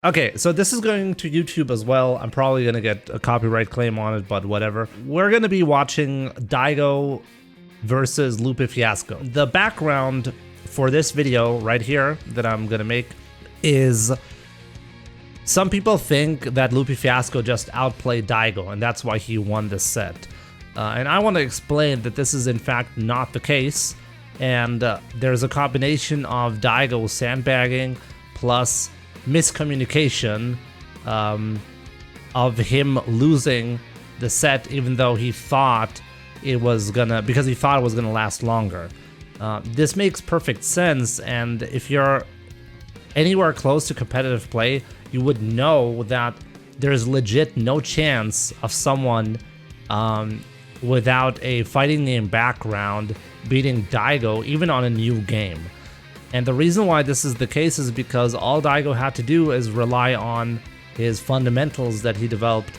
Okay, so this is going to YouTube as well. I'm probably going to get a copyright claim on it, but whatever. We're going to be watching Daigo versus Lupe Fiasco. The background for this video right here that I'm going to make is some people think that Lupe Fiasco just outplayed Daigo, and that's why he won this set. And I want to explain that this is in fact not the case, and there's a combination of Daigo sandbagging plus miscommunication of him losing the set, even though he thought it was gonna, because he thought it was gonna last longer. This makes perfect sense, and if you're anywhere close to competitive play, you would know that there's legit no chance of someone without a fighting name background beating Daigo even on a new game. And the reason why this is the case is because all Daigo had to do is rely on his fundamentals that he developed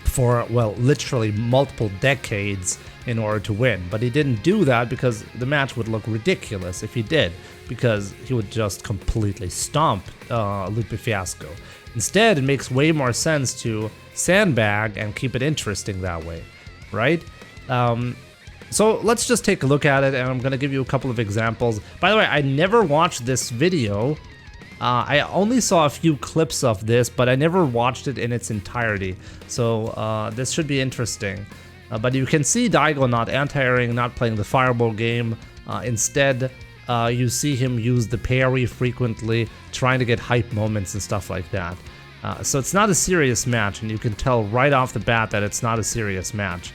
for, well, literally multiple decades in order to win. But he didn't do that because the match would look ridiculous if he did, because he would just completely stomp Lupe Fiasco. Instead, it makes way more sense to sandbag and keep it interesting that way, right? So let's just take a look at it, and I'm gonna give you a couple of examples. By the way, I never watched this video. I only saw a few clips of this, but I never watched it in its entirety. So this should be interesting. But you can see Daigo not anti-airing, not playing the fireball game. Instead, you see him use the parry frequently, trying to get hype moments and stuff like that. So it's not a serious match, and you can tell right off the bat that it's not a serious match.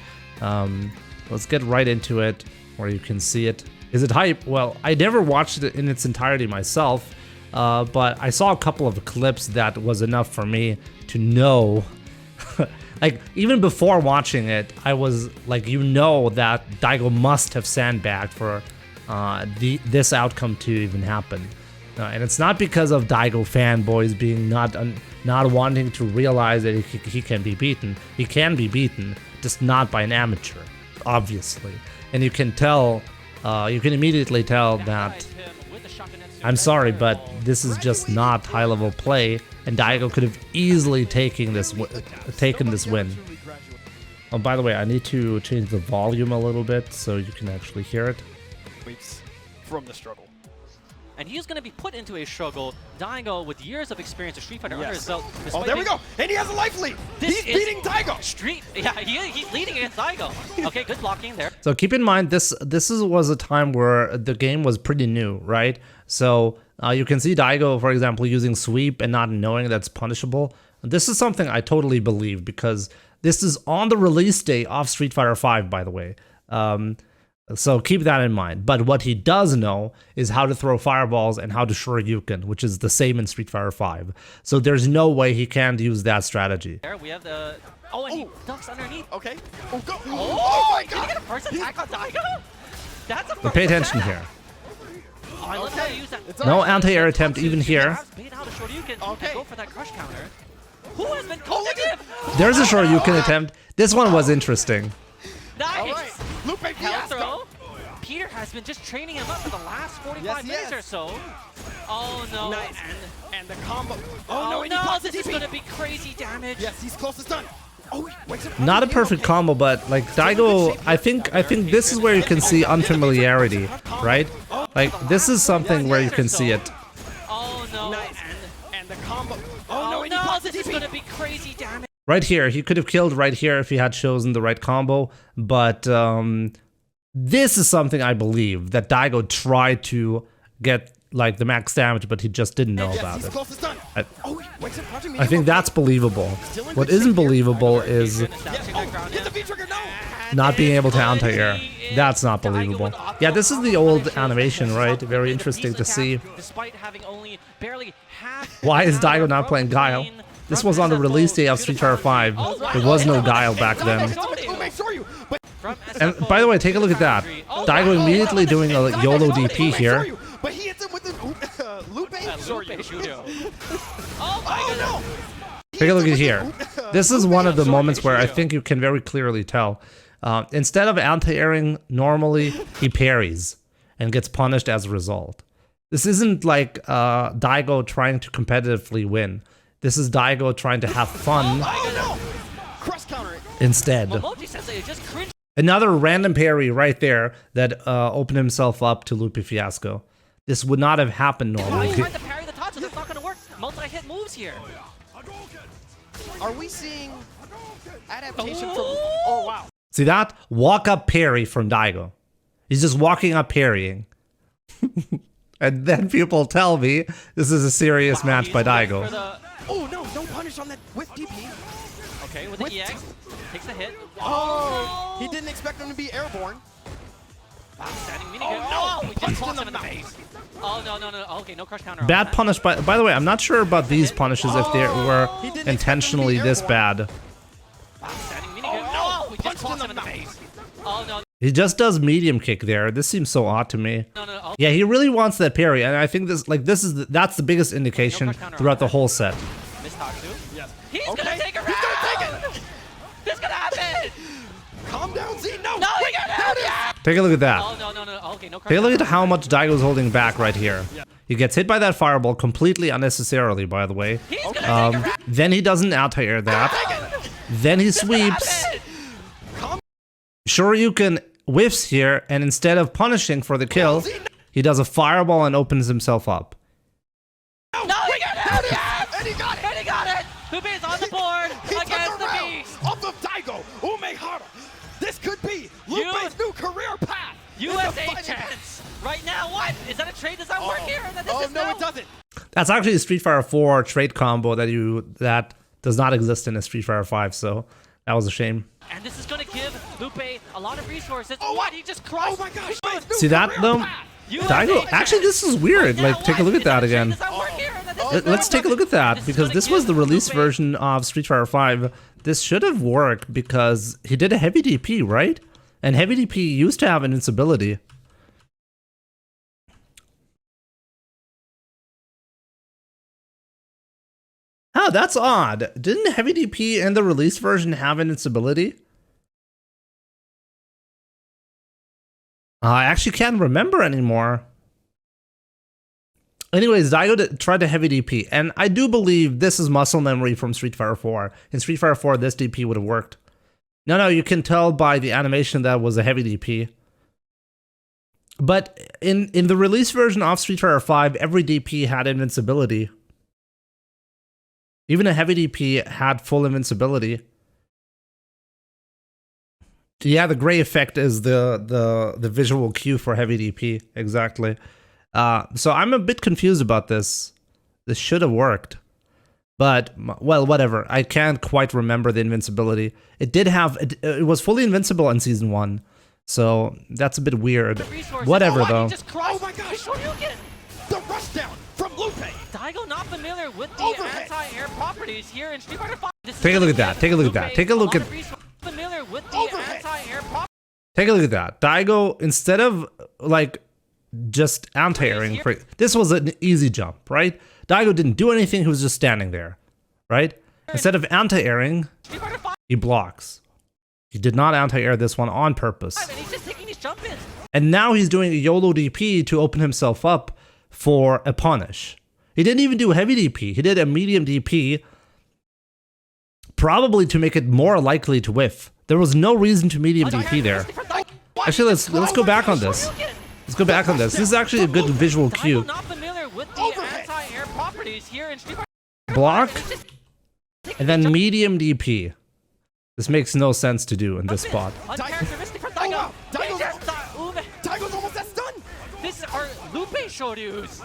Let's get right into it, where you can see it. Is it hype? Well, I never watched it in its entirety myself, but I saw a couple of clips that was enough for me to know. Like, even before watching it, I was like, you know that Daigo must have sandbagged for this outcome to even happen. And it's not because of Daigo fanboys being not wanting to realize that he can be beaten. He can be beaten, just not by an amateur, obviously. And you can tell, you can immediately tell that, I'm sorry, but this is just not high-level play, and Daigo could have easily taken this win. Oh, by the way, I need to change the volume a little bit so you can actually hear it. Weeks from the struggle. And he's going to be put into a struggle. Daigo, with years of experience of Street Fighter under his belt. Oh, there we go. And he has a life lead. He's beating Daigo. Yeah, he's leading against Daigo. Okay, good blocking there. So keep in mind, this was a time where the game was pretty new, right? So you can see Daigo, for example, using sweep and not knowing that's punishable. This is something I totally believe, because this is on the release day of Street Fighter V, by the way. So keep that in mind. But what he does know is how to throw fireballs and how to Shoryuken, which is the same in Street Fighter V. So there's no way he can't use that strategy. There we have the... Oh, and he ducks underneath. Okay. Oh, go. Oh my God. Did he get a first attack on Daigo? That's a first Pay attention attack. here. Oh, I love how you use that. No anti-air attempt even here. Okay. Go for that crush counter. Who has been coaching him? There's a Shoryuken attempt. This one was interesting. Nice. All right. Lupe Fiasco. Peter has been just training him up for the last 45 minutes or so. Oh no. Nice. And the combo. Oh no, and he pops this the is TP. going to be crazy damage. Yes, he's close to stun. Oh, he wakes up. Not a perfect combo, but like Daigo, I think this is where you can see unfamiliarity, right? Like, this is something where you can see it. Oh no. Nice. And the combo. Oh no, and he pops the this is TP. going to be crazy damage. Right here, he could have killed right here if he had chosen the right combo, but this is something I believe, that Daigo tried to get like the max damage, but he just didn't know about it. I think that's believable. What isn't believable is not being able to anti-air. That's not believable. Yeah, this is the old animation, right? Very interesting to see. Why is Daigo not playing Guile? This was on the release day of Street Fighter V. There was no Guile back then. And by the way, take a look at that. Daigo immediately doing a YOLO DP here. But he hits him with the Lupe. Oh my God. Take a look at here. This is one of the moments where I think you can very clearly tell. Instead of anti-airing normally, he parries and gets punished as a result. This isn't like Daigo trying to competitively win. This is Daigo trying to have fun Cross counter it. instead. Momoji Sensei is just cringe. Another random parry right there that opened himself up to Lupe Fiasco. This would not have happened He's normally. trying to parry the Tatsu. That's not going to work. Multi-hit moves here. Are we seeing adaptation from? Oh wow. See that? Walk up parry from Daigo. He's just walking up parrying. And then people tell me this is a serious match He's by going Daigo. for the- Oh no, no punish on that with DP. Okay, with the EX. Takes the hit. Oh, he didn't expect him to be airborne. Wow, standing mini Oh, no. we just clocked him in the face. Oh, no. Okay, no crush counter. on Bad that. punish by the way, I'm not sure about these punishes if they were He didn't intentionally expect him this to be bad. Wow, standing mini no. we just clocked him in the face. Oh, no. He just does medium kick there. This seems so odd to me. No. Oh, Yeah, he really wants that parry, and I think that's the biggest indication throughout the whole set. Miss Tatsu. Yes. He's Okay, going to take a round. he's gonna take it. This is going to happen. Calm down, Z. No. No, he got it. Yeah. Take a look at that. Oh, no. Okay, no crush Take a look at counter. how much Daigo's holding back right here. He gets hit by that fireball completely unnecessarily, by the way. He's going to take a round. Then he doesn't anti-air that. Then he sweeps. Shoryuken whiffs here, and instead of punishing for the kill, he does a fireball and opens himself up. No, he got it. Yes. And he got it. And he got it. Lupe is on the board He against took the the round beast. off of Daigo Umehara. This could be Lupe's new career path. USA chance. Right now, what? Is that a trade? Does that work here? Oh no, it doesn't. That's actually a Street Fighter 4 trade combo that does not exist in a Street Fighter 5, so that was a shame. And this is going to give Lupe a lot of resources. Oh, what? He just crushed. Oh my gosh. Lupe's new See that career though? path. Daigo, actually this is weird. Like, take a look at that again. Does that work here? This is Let's take a look at that, This is because gonna this was give the release Lupe- version of Street Fighter 5. This should have worked because he did a heavy DP, right? And heavy DP used to have invincibility. Oh, that's odd. Didn't heavy DP in the release version have invincibility? I actually can't remember anymore. Anyways, Daigo tried to heavy DP, and I do believe this is muscle memory from Street Fighter 4. In Street Fighter 4, this DP would have worked. No, you can tell by the animation that was a heavy DP. But in the release version of Street Fighter 5, every DP had invincibility. Even a heavy DP had full invincibility. Yeah, the gray effect is the visual cue for heavy DP, exactly. So I'm a bit confused about this. This should have worked. But, well, whatever. I can't quite remember the invincibility. It did have... It was fully invincible in Season 1. So, that's a bit weird. Whatever, though. He just crushed. Oh my gosh. Shoryuken. The rushdown from Lupe. Daigo not familiar with the Overhead. anti-air properties here in Street Fighter 5. Take a look at that. Take a look at that. Take a look at... Familiar with the Overhead. anti-air properties. Take a look at that. Daigo, instead of, like, just anti-airing... This was an easy jump, right? Daigo didn't do anything. He was just standing there, right? Instead of anti-airing, he blocks. He did not anti-air this one on purpose. And he's just taking these jump ins. And now he's doing a YOLO DP to open himself up for a punish. He didn't even do a heavy DP. He did a medium DP, probably to make it more likely to whiff. There was no reason to medium DP there. Actually, let's go back on this. Let's go back on this. This is actually a good visual cue. Not familiar with the anti-air properties here in Street Fighter. Block, and then medium DP. This makes no sense to do in this spot. Uncharacteristic for Oh Daigo. wow. Daigo's Daigo's almost that's done. This are Lupe Shoryus.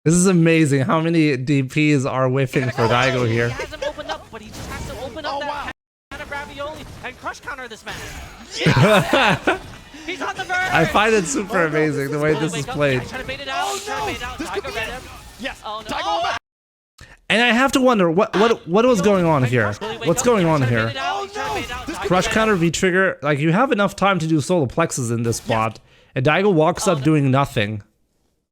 This is amazing how many DPs are whiffing for Daigo here. He hasn't opened up, but he just has to open up Oh, that wow. can of ravioli and crush counter this man. He's on the verge. I find it super amazing the way Will he this is wake up? played. Trying to bait it out. Trying to bait it out. This could Daigo be read it. him. Yes. Oh no. Daigo. And I have to wonder what was going on here. What's going on here? Crush counter V trigger. Like, you have enough time to do solar plexus in this spot, and Daigo walks up doing nothing.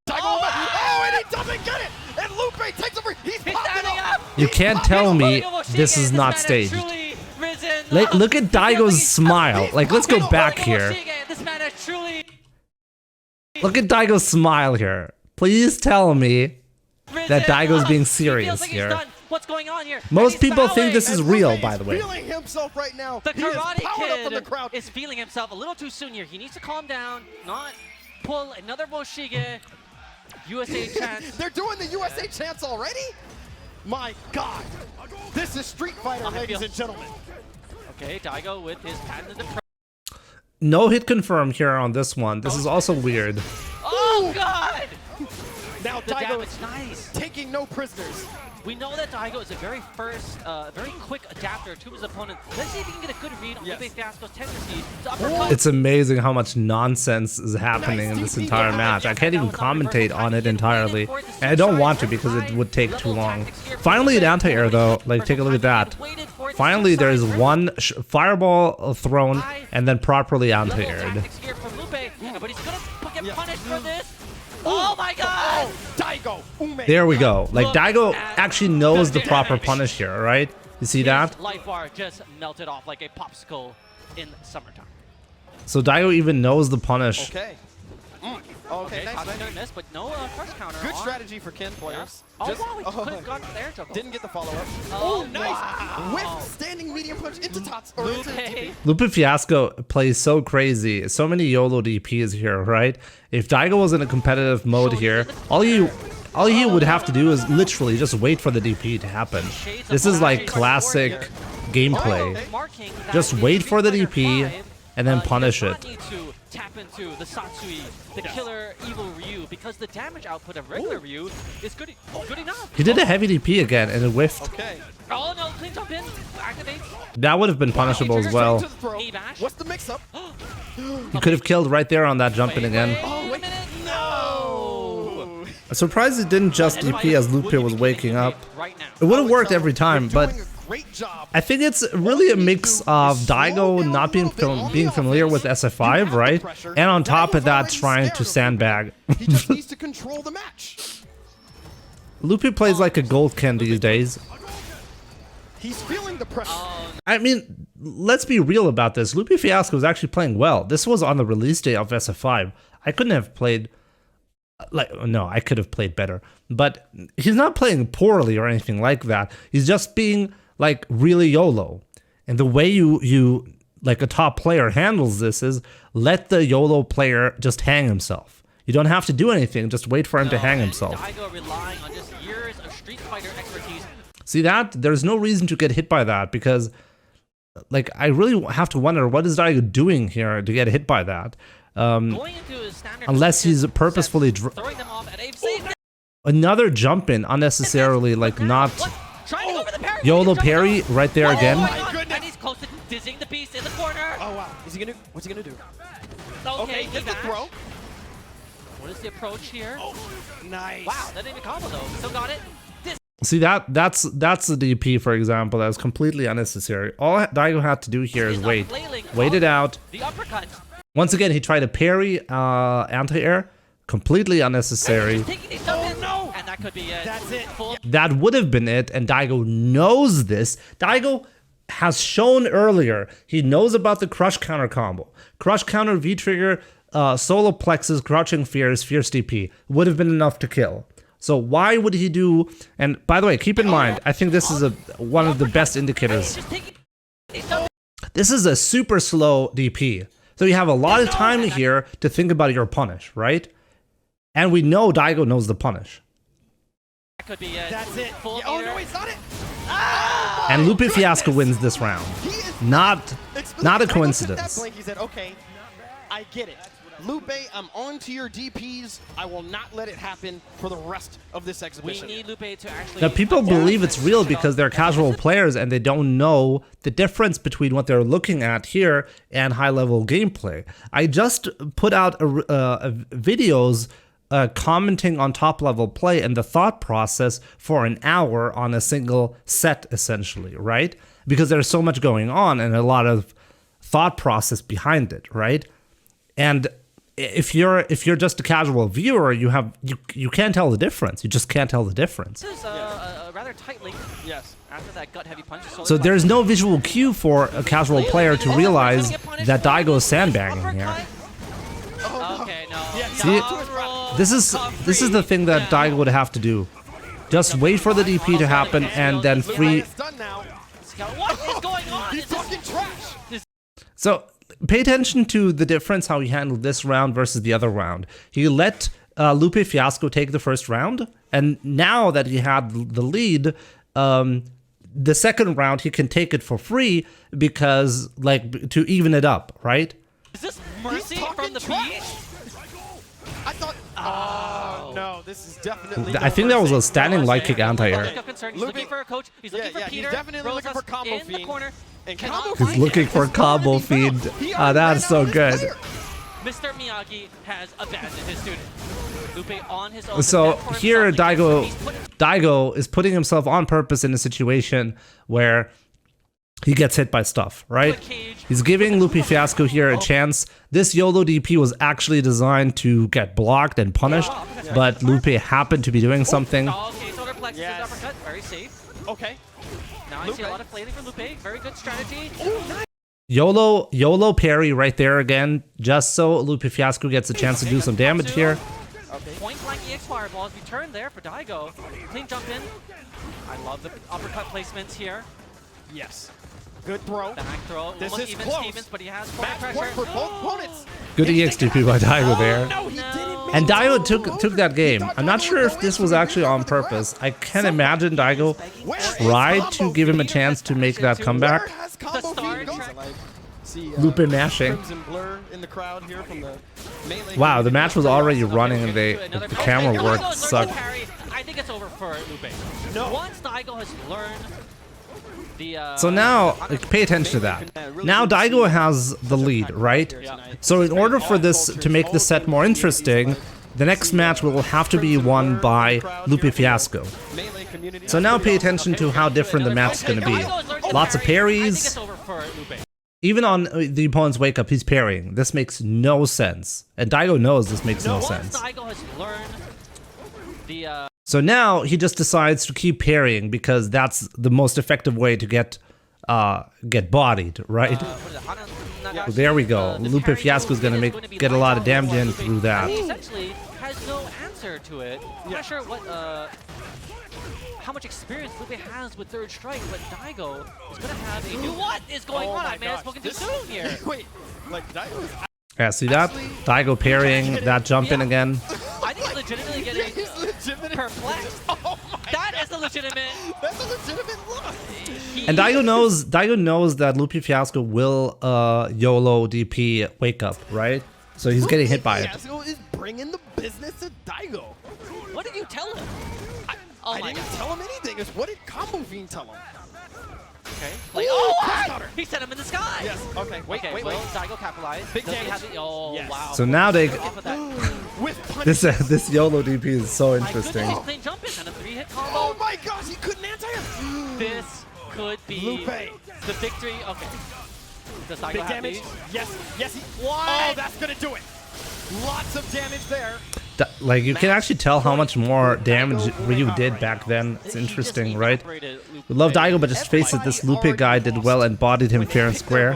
Daigo. Oh, and he doesn't get it. And Lupe takes over. He's popping standing up. up. You can't tell me this is not staged. Look at Daigo's smile. Like, let's go back here. This man has truly Look at Daigo's smile here. Please tell me that Daigo's being serious like here. What's going on here? Most people think this is real, by the way. Feeling himself right now. The He is Karate powered up from the Kid crowd. is feeling himself a little too soon here. He needs to calm down, not pull another Moshige. USA chance. They're doing the USA chants already? My God. This is Street Fighter, ladies and gentlemen. Okay, Daigo with his patented approach. No hit confirmed here on this one. This is also weird. Oh, God! Now The Daigo damage, is nice. taking no prisoners. We know that Daigo is a very quick adapter to his opponent. Let's see if he can get a good read on Lupe Fiasco's tendencies to uppercut. It's amazing how much nonsense is happening in this entire match. I can't even commentate on it entirely. And I don't want to because it would take too long. Finally, an anti-air though. Like, take a look at that. Finally, there is one fireball thrown and then properly anti-aired. But he's gonna get punished for this. Oh my God! Daigo, There we go. Like, Daigo actually knows the proper punish here, right? You see that? Life bar just melted off like a popsicle in summertime. So Daigo even knows the punish. Okay. Okay, nice. Gonna miss, but no crush counter. Good on. strategy for Ken players. Oh, Just- wow, he could have gone for the air juggle. Didn't get the follow-up. Oh, nice. wow. Whip standing medium punch into Tots. Or into DP. Lupe Fiasco plays so crazy. So many YOLO DPs here, right? If Daigo was in a competitive mode here, all you would have to do is literally just wait for the DP to happen. This is like classic gameplay. Just wait for the DP and then punish it. Need to tap into the Satsui, the killer evil Ryu, because the damage output of regular Ryu is good enough. He did a heavy DP again and it whiffed. Okay. Oh no, clean jump in, activate. That would have been punishable as well. Straight to the throw. E-bash. What's the mix-up? He could have killed right there on that jump in again. Oh, wait a minute. No. I'm surprised it didn't just DP as Lupe was waking up. Right now. It would have worked every time, but Doing a great job. I think it's really a mix of Daigo not being familiar with SF5, right? And on top of that, trying to sandbag. He just needs to control the match. Lupe plays like a gold can these days. He's feeling the pressure. I mean, let's be real about this. Lupe Fiasco was actually playing well. This was on the release day of SF5. I couldn't have played... no, I could have played better. But he's not playing poorly or anything like that. He's just being, like, really YOLO. And the way you like, a top player handles this is let the YOLO player just hang himself. You don't have to do anything. Just wait for him to hang himself. Daigo relying on just years of Street Fighter expertise. See that? There's no reason to get hit by that because, like, I really have to wonder what is Daigo doing here to get hit by that. Going into his standard Unless he's purposefully throwing them off at a safe. another jump in unnecessarily, like not Trying to go for the parry. YOLO parry right there Oh again. my God. And he's close to dizzying the beast in the corner. Oh wow. Is he gonna? What's he gonna do? Okay, Get the E-bash. throw. What is the approach here? Nice. Wow, that didn't even combo though. Still got it. See that's the DP, for example, that was completely unnecessary. All Daigo had to do here is wait it out. The uppercut. Once again, he tried to parry anti-air, completely unnecessary. Oh no! And that could be it. That's it. Full That would have been it, and Daigo knows this. Daigo has shown earlier he knows about the crush counter combo. Crush counter, V-trigger, solo plexus, crouching fierce DP would have been enough to kill. So why would he do? And by the way, keep in mind, I think this is one of the best indicators. This is a super slow DP. So you have a lot of time here to think about your punish, right? And we know Daigo knows the punish. That could be it. That's it. Full Oh meter. no, it's not it. And Lupe Fiasco wins this round. He is Not a Daigo took that coincidence. blink, he said, "Okay, I get it. Lupe, I'm on to your DPs. I will not let it happen for the rest of this We exhibition." need Lupe to actually. Now, people believe it's real because they're casual players and they don't know the difference between what they're looking at here and high-level gameplay. I just put out videos commenting on top-level play and the thought process for an hour on a single set, essentially, right? Because there's so much going on and a lot of thought process behind it, right? And if you're just a casual viewer, you can't tell the difference. You just can't tell the difference. This is a rather tight link. Yes. After that gut heavy punch. So there's no visual cue for a casual player to realize that Daigo is sandbagging here. Okay, no. See, this is the thing that Daigo would have to do. Just wait for the DP to happen and then free. What is going on? He's talking trash. So pay attention to the difference how he handled this round versus the other round. He let Lupe Fiasco take the first round, and now that he had the lead, the second round he can take it for free because, like, to even it up, right? Is this mercy from the beach? I thought. Oh no, this is definitely. I think that was a standing light kick anti-air. He's looking for a coach. He's looking for Peter. He's definitely looking for combo in the corner. And He's looking for combo feed. That's so good. Mr. Miyagi has abandoned his student. Lupe on his own. So here, Daigo is putting himself on purpose in a situation where he gets hit by stuff, right? He's giving Lupe Fiasco here a chance. This YOLO DP was actually designed to get blocked and punished, but Lupe happened to be doing something. Okay, solar plexus is uppercut, very safe. Okay. Now I see a lot of flailing from Lupe, very good strategy. YOLO parry right there again, just so Lupe Fiasco gets a chance to do some damage here. Point blank EX fireballs, return there for Daigo. Clean jump in. I love the uppercut placements here. Yes. Good throw. Back throw. This Almost is even close. Stevens, but he has forward Match pressure. point for both opponents. Good EX DP by Daigo there. No, he didn't. And Daigo took that game. I'm not sure if this was actually on purpose. I can imagine Daigo tried to give him a chance to make that comeback. The star track. Lupe mashing. Wow, the match was already running and the camera work sucked. I think it's over for Lupe. Once Daigo has learned the So now, pay attention to that. Now Daigo has the lead, right? So in order for this to make the set more interesting, the next match will have to be won by Lupe Fiasco. So now pay attention to how different the match is going to be. Lots of parries. Even on the opponent's wake up, he's parrying. This makes no sense. And Daigo knows this makes no sense. So now he just decides to keep parrying because that's the most effective way to get bodied, right? There we go. Lupe Fiasco is gonna get a lot of damage in through that. He essentially has no answer to it. I'm not sure what how much experience Lupe has with third strike, but Daigo is gonna have a new what is going on? I may have spoken too soon here. Wait, like Daigo is. Yeah, see that? Daigo parrying that jump in again. I think he's legitimately getting perplexed. Oh that is a legitimate. That's a legitimate look. And Daigo knows that Lupe Fiasco will YOLO DP wake up, right? So he's getting hit by it. Fiasco is bringing the business to Daigo. What did you tell him? I didn't tell him anything. It's what did Combo Fiend tell him? Okay. Like, He set him in the sky. Yes. Okay. Wait. Daigo capitalized. Big Does he damage. have the, oh Yes. wow. So now they With this YOLO DP is so My interesting. goodness, he's playing jump in and a 3-hit combo. Oh my gosh, he couldn't answer him. This could be Lupe. the victory. Okay. Does Daigo Big have damage. these? Yes. What? Oh, that's gonna do it. Lots of damage there. Like, you can actually tell how much more damage Ryu did back then. It's interesting, right? We love Daigo, but just face it, this Lupe guy did well and bodied him fair and square.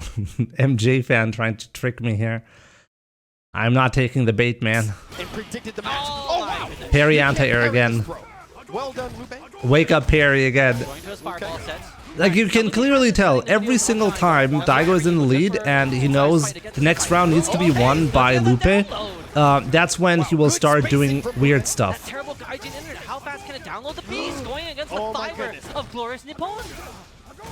MJ fan trying to trick me here. I'm not taking the bait, man. And predicted the match. Oh wow. Parry anti-air again. Well done, Lupe. Wake up parry again. Going to his fireball sets. Like, you can clearly tell every single time Daigo is in the lead and he knows the next round needs to be won by Lupe. That's when he will start doing weird That stuff. terrible Gaijin internet. How fast can it download the piece? Going against the fiber of Glorious Nippon.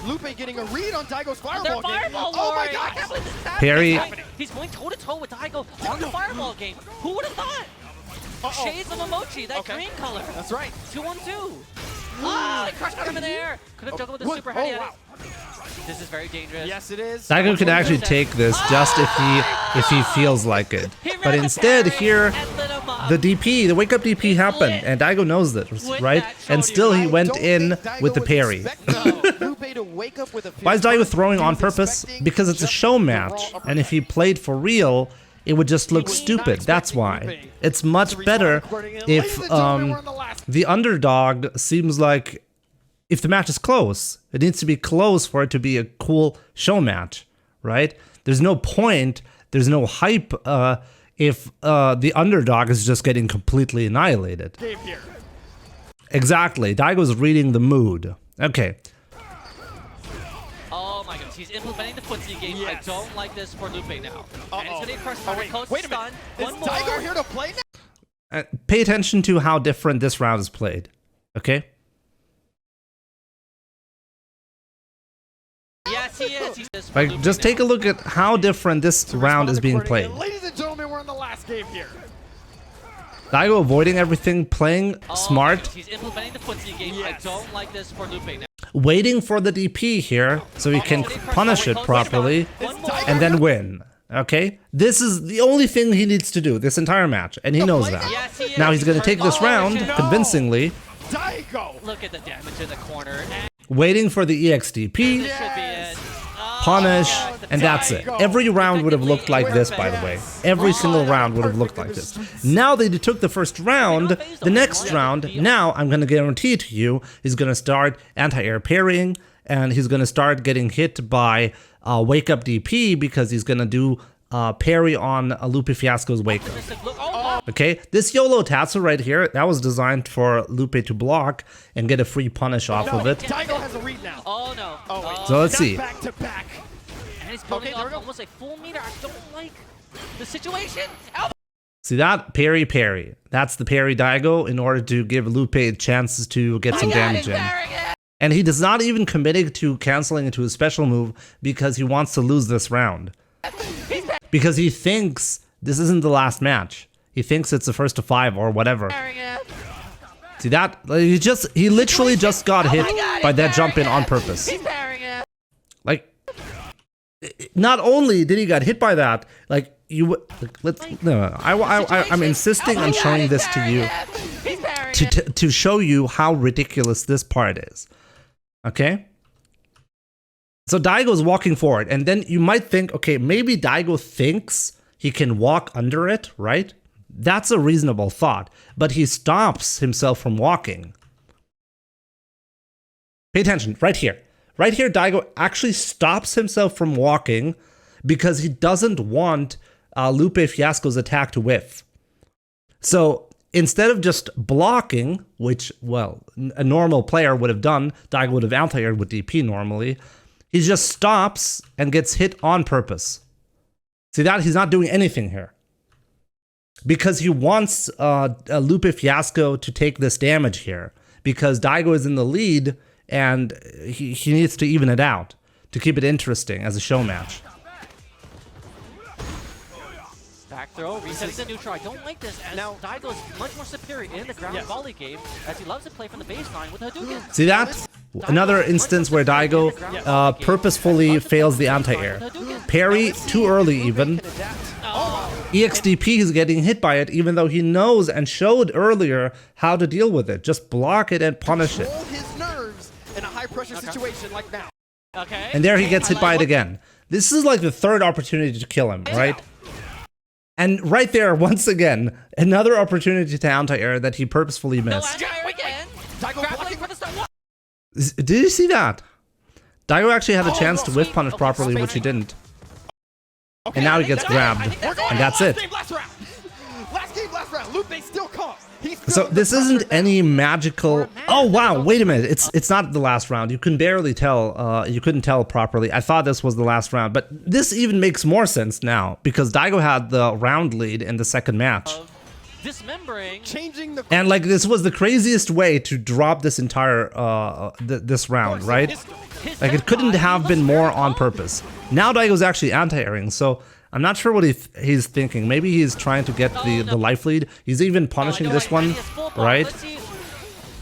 Lupe getting a read on Daigo's Their fireball game. fireball Oh my warrior. I can't god. believe this is Parry. happening. He's going toe to toe with Daigo on the fireball game. Who would have thought? Shades of Emoji, that green color. That's right. 2-on-2. Ah, he crushed him in the air. Could have juggled with the super heavy. wow. This is very dangerous. Yes, it is. Daigo can actually take this just if he feels like it. But instead here, the DP, the wake up DP happened, and Daigo knows this, right? And still he went in with the parry. Why is Daigo throwing on purpose? Because it's a show match, and if he played for real, it would just look stupid. That's why. It's much better if the underdog seems like, if the match is close, it needs to be close for it to be a cool show match, right? There's no point, there's no hype if the underdog is just getting completely annihilated. Game here. Exactly. Daigo's reading the mood. Okay. Oh my goodness, he's implementing the footsie game. Yes. I don't like this for Lupe now. And it's going to be first wait, coach wait a minute. stun. Is One more. Daigo here to play now? Pay attention to how different this round is played. Okay? Yes, he is. He's this Like, Lupe just now. take a look at how different this round is being played. Ladies and gentlemen, we're in the last game here. Daigo avoiding everything, playing Oh, smart, he's implementing the footsie game. Yes. I don't like this for Lupe now. waiting for the DP here so he can punish it properly One more. and then win. Okay? This is the only thing he needs to do this entire match, and he knows that. Yes, he is. Now he's going to take this Oh, round no. convincingly, Daigo. Look at the damage in the corner. And waiting for the EXDP, this should be it. Oh, punish, God, the and that's it. Every round would have looked like this, by the way. Every single round would have looked like this. Now that he took the first round, the next round, now I'm going to guarantee to you, he's going to start anti-air parrying, and he's going to start getting hit by wake up DP because he's going to do parry on Lupe Fiasco's wake up. Look, oh, Okay, this YOLO Tatsu right here, that was designed for Lupe to block and get a free punish off of it. Daigo has a read now. oh no. Oh, wait. So let's Not see. Back to back. And he's building Okay, there up we go. almost a full meter. I don't like the situation. Oh, See that? Parry, parry. That's the parry Daigo in order to give Lupe chances to get some damage in. And he does not even committing to canceling into his special move because he wants to lose this round. Because he thinks this isn't the last match. He thinks it's the first to 5 or whatever. See that? He literally just got hit by that jump in on purpose. Like, not only did he get hit by that, like I'm insisting on showing this to you to show you how ridiculous this part is. Okay? So Daigo's walking forward, and then you might think, okay, maybe Daigo thinks he can walk under it, right? That's a reasonable thought, but he stops himself from walking. Pay attention, right here. Right here, Daigo actually stops himself from walking because he doesn't want Lupe Fiasco's attack to whiff. So instead of just blocking, which, well, a normal player would have done, Daigo would have anti-aired with DP normally, he just stops and gets hit on purpose. See that? He's not doing anything here. Because he wants Lupe Fiasco to take this damage here. Because Daigo is in the lead and he needs to even it out to keep it interesting as a show match. back throw, resetting the neutral. I don't like this as Now- Daigo is much more superior in the ground volley game as he loves to play from the baseline with Hadouken. See that? Another instance where Daigo purposefully fails the anti-air. Parry too early even. EXDP is getting hit by it even though he knows and showed earlier how to deal with it. Just block it and punish it. Hold his nerves in a high pressure situation like now. Okay. And there he gets hit by it again. This is like the third opportunity to kill him, right? And right there, once again, another opportunity to anti-air that he purposefully missed. Again. Daigo blocking for the start. Did you see that? Daigo actually had a chance to whiff punish properly, which he didn't. Okay, And now he gets grabbed. We're going And that's last it. game, last round. Last game, last round. Lupe still calm. He's So feeling this the isn't pressure now. any magical. Oh wow! Wait a minute. It's not the last round. You can barely tell. You couldn't tell properly. I thought this was the last round, but this even makes more sense now because Daigo had the round lead in the second match, Dismembering. Changing the and like this was the craziest way to drop this entire this round, right? Like it couldn't have been more on purpose. Now Daigo's actually anti-airing, so I'm not sure what he's thinking. Maybe he's trying to get the life lead. He's even punishing this one, right?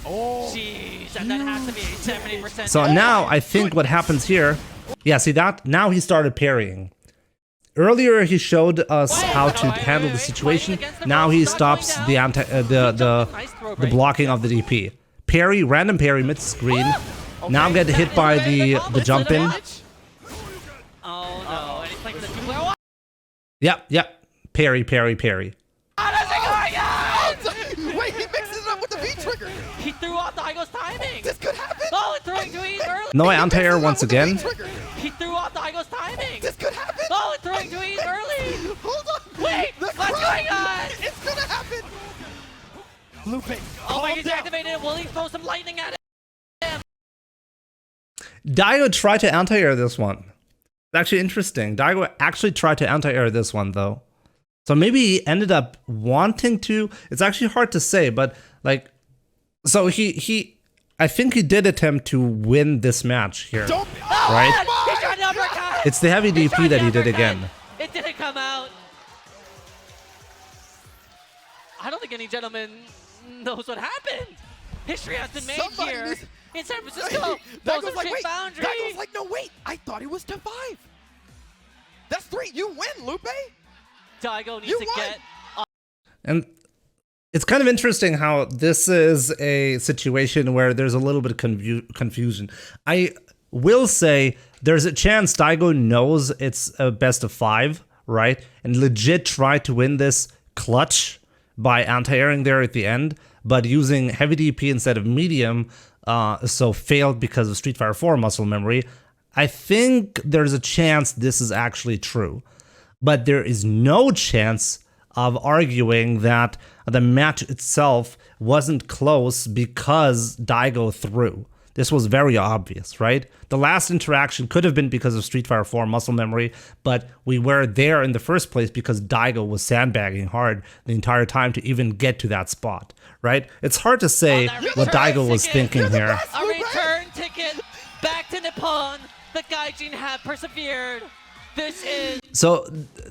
Jeez, that has to be 70%. So now I think what happens here, yeah, see that? Now he started parrying. Earlier he showed us how to handle the situation. Now he stops the the blocking of the DP. Parry, random parry mid screen. Now get hit by the jump in. Oh no, and he's playing for the 2-player. Yep. Parry, parry, parry. Wait, he mixes it up with the V trigger. He threw threw off Daigo's timing. This could happen. Oh, it's throwing too early. No anti-air once again. He threw off Daigo's timing. This could happen. Oh, it's throwing too early. Hold on. Wait, what's going on? It's gonna happen. Lupe, Oh my, calm he's down. activated. Will he throw some lightning at it? Daigo tried to anti-air this one. It's actually interesting. Daigo actually tried to anti-air this one though. So maybe he ended up wanting to. It's actually hard to say, but like, so I think he did attempt to win this match here. Don't. Right? He tried an uppercut. It's the heavy He DP tried that the he did uppercut. again. It didn't come out. I don't think any gentleman knows what happened. History has been made Somebody here needs- in San Francisco. Daigo's Both like, shape wait. boundary. Daigo's like, no, wait. I thought it was to 5. That's 3. You win, Lupe. Daigo needs You to won. get. And it's kind of interesting how this is a situation where there's a little bit of confusion. I will say there's a chance Daigo knows it's a best of 5, right? And legit tried to win this clutch by anti-airing there at the end, but using heavy DP instead of medium, so failed because of Street Fighter 4 muscle memory. I think there's a chance this is actually true, but there is no chance of arguing that the match itself wasn't close because Daigo threw. This was very obvious, right? The last interaction could have been because of Street Fighter 4 muscle memory, but we were there in the first place because Daigo was sandbagging hard the entire time to even get to that spot, right? It's hard to say what Daigo was thinking here. A return ticket back to Nippon. The Gaijin have persevered. This is. So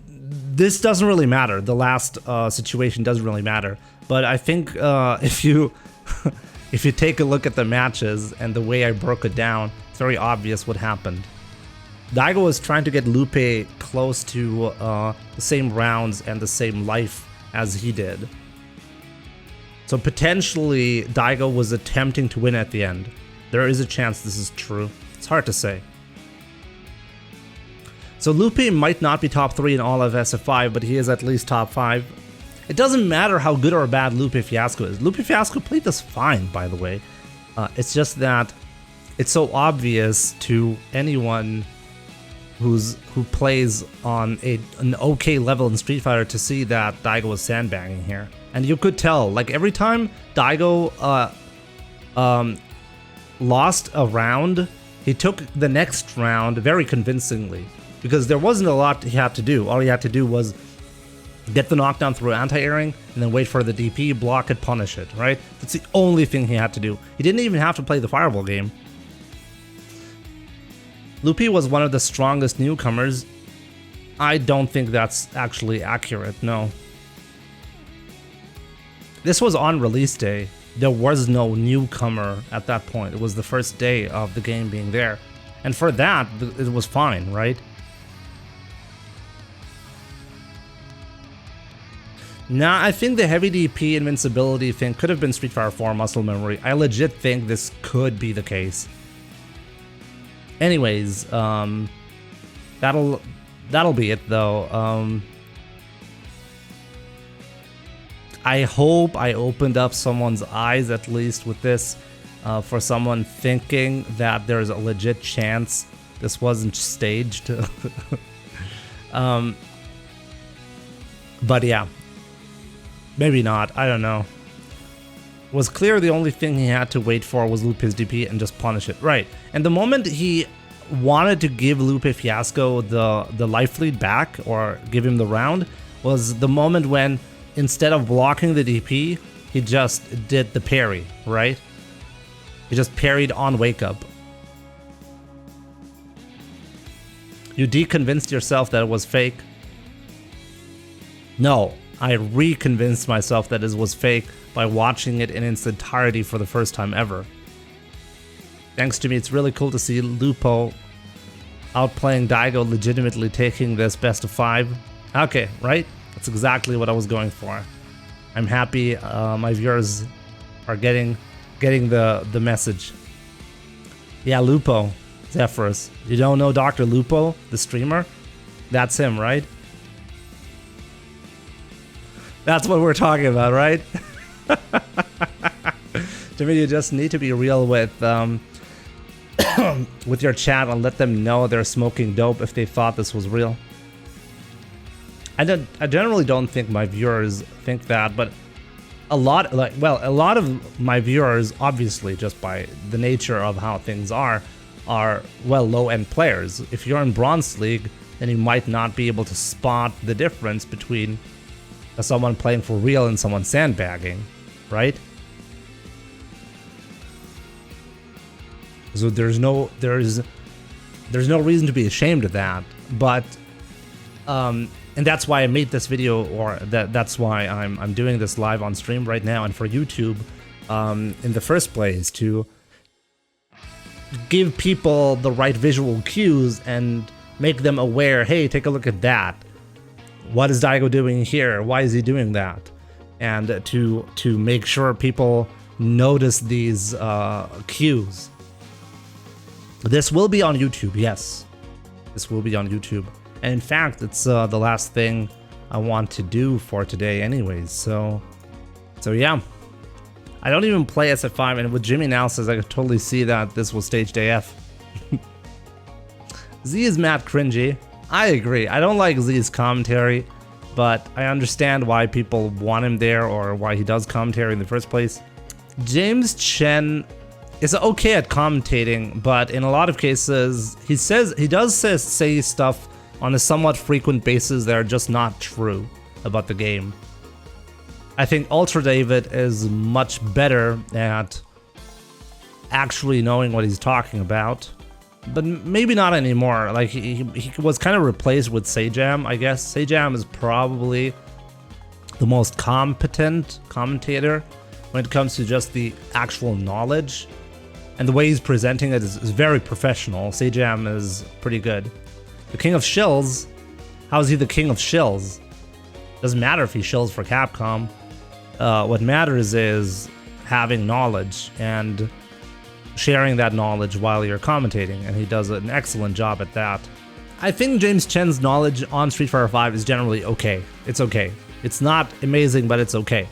this doesn't really matter. The last situation doesn't really matter. But I think if you if you take a look at the matches and the way I broke it down, it's very obvious what happened. Daigo was trying to get Lupe close to the same rounds and the same life as he did. So potentially Daigo was attempting to win at the end. There is a chance this is true. It's hard to say. So Lupe might not be top 3 in all of SF5, but he is at least top 5. It doesn't matter how good or bad Lupe Fiasco is. Lupe Fiasco played this fine, by the way. It's just that it's so obvious to anyone who plays on an okay level in Street Fighter to see that Daigo was sandbagging here. And you could tell, like every time Daigo lost a round, he took the next round very convincingly. Because there wasn't a lot he had to do. All he had to do was get the knockdown through anti-airing and then wait for the DP, block it, punish it, right? That's the only thing he had to do. He didn't even have to play the fireball game. Lupe was one of the strongest newcomers. I don't think that's actually accurate, no. This was on release day. There was no newcomer at that point. It was the first day of the game being there. And for that, it was fine, right? Nah, I think the heavy DP invincibility thing could have been Street Fighter 4 muscle memory. I legit think this could be the case. Anyways, that'll be it though. I hope I opened up someone's eyes at least with this, for someone thinking that there's a legit chance this wasn't staged. But yeah. Maybe not, I don't know. It was clear the only thing he had to wait for was Lupe's DP and just punish it. Right, and the moment he wanted to give Lupe Fiasco the life lead back or give him the round was the moment when instead of blocking the DP, he just did the parry, right? He just parried on wake up. You deconvinced yourself that it was fake. No. I reconvinced myself that it was fake by watching it in its entirety for the first time ever. Thanks to me, it's really cool to see Lupo outplaying Daigo, legitimately taking this best of 5. Okay, right? That's exactly what I was going for. I'm happy my viewers are getting the message. Yeah, Lupo, Zephyrus. You don't know Dr. Lupo, the streamer? That's him, right? That's what we're talking about, right? Jimmy, you just need to be real with with your chat and let them know they're smoking dope if they thought this was real. I generally don't think my viewers think that, but a lot of my viewers, obviously, just by the nature of how things are well, low-end players. If you're in Bronze League, then you might not be able to spot the difference between someone playing for real and someone sandbagging, right? So there's no reason to be ashamed of that, but and that's why I made this video, or that's why I'm doing this live on stream right now and for YouTube in the first place, to give people the right visual cues and make them aware, hey, take a look at that. What is Daigo doing here? Why is he doing that? And to make sure people notice these cues. This will be on YouTube, yes. This will be on YouTube. And in fact, it's the last thing I want to do for today anyways. So yeah. I don't even play SF5, and with Jimmy now says I could totally see that this was staged AF. Z is mad cringy. I agree. I don't like Z's commentary, but I understand why people want him there or why he does commentary in the first place. James Chen is okay at commentating, but in a lot of cases, he does say stuff on a somewhat frequent basis that are just not true about the game. I think Ultra David is much better at actually knowing what he's talking about, but maybe not anymore. Like he was kind of replaced with Sejam, I guess. Sejam is probably the most competent commentator when it comes to just the actual knowledge, and the way he's presenting it is very professional. Sejam is pretty good. The King of Shills, how is he the King of Shills? Doesn't matter if he shills for Capcom. What matters is having knowledge and sharing that knowledge while you're commentating, and he does an excellent job at that. I think James Chen's knowledge on Street Fighter V is generally okay. It's okay. It's not amazing, but it's okay.